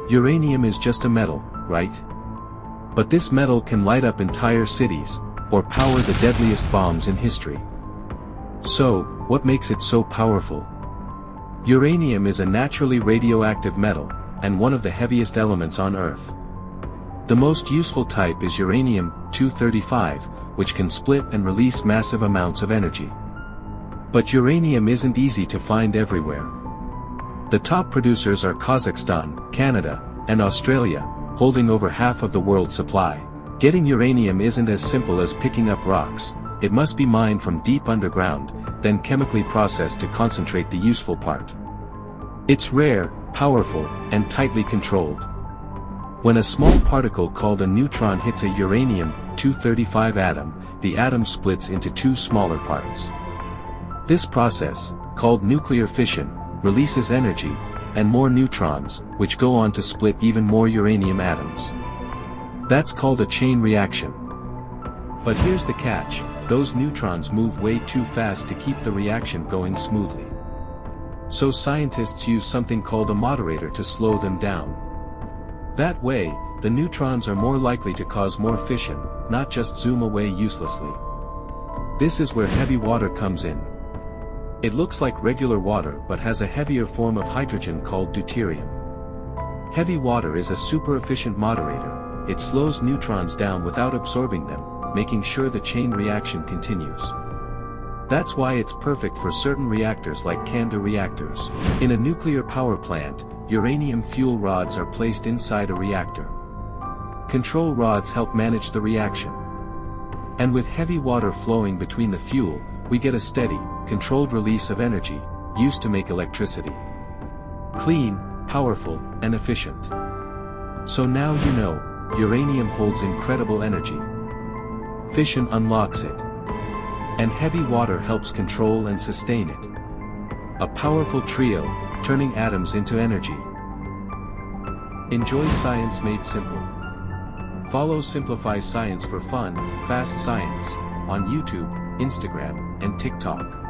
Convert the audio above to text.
Uranium is just a metal, right? But this metal can light up entire cities, or power the deadliest bombs in history. So, what makes it so powerful? Uranium is a naturally radioactive metal, and one of the heaviest elements on Earth. The most useful type is uranium-235, which can split and release massive amounts of energy. But uranium isn't easy to find everywhere. The top producers are Kazakhstan, Canada, and Australia, holding over half of the world's supply. Getting uranium isn't as simple as picking up rocks. It must be mined from deep underground, then chemically processed to concentrate the useful part. It's rare, powerful, and tightly controlled. When a small particle called a neutron hits a uranium-235 atom, the atom splits into two smaller parts. This process, called nuclear fission, releases energy, and more neutrons, which go on to split even more uranium atoms. That's called a chain reaction. But here's the catch, those neutrons move way too fast to keep the reaction going smoothly. So scientists use something called a moderator to slow them down. That way, the neutrons are more likely to cause more fission, not just zoom away uselessly. This is where heavy water comes in. It looks like regular water but has a heavier form of hydrogen called deuterium. Heavy water is a super efficient moderator. It slows neutrons down without absorbing them, making sure the chain reaction continues. That's why it's perfect for certain reactors like CANDU reactors. In a nuclear power plant, uranium fuel rods are placed inside a reactor. Control rods help manage the reaction. And with heavy water flowing between the fuel, we get a steady, controlled release of energy, used to make electricity. Clean, powerful, and efficient. So now you know, uranium holds incredible energy. Fission unlocks it. And heavy water helps control and sustain it. A powerful trio, turning atoms into energy. Enjoy science made simple. Follow Simplify Science for fun, fast science, on YouTube, Instagram, and TikTok.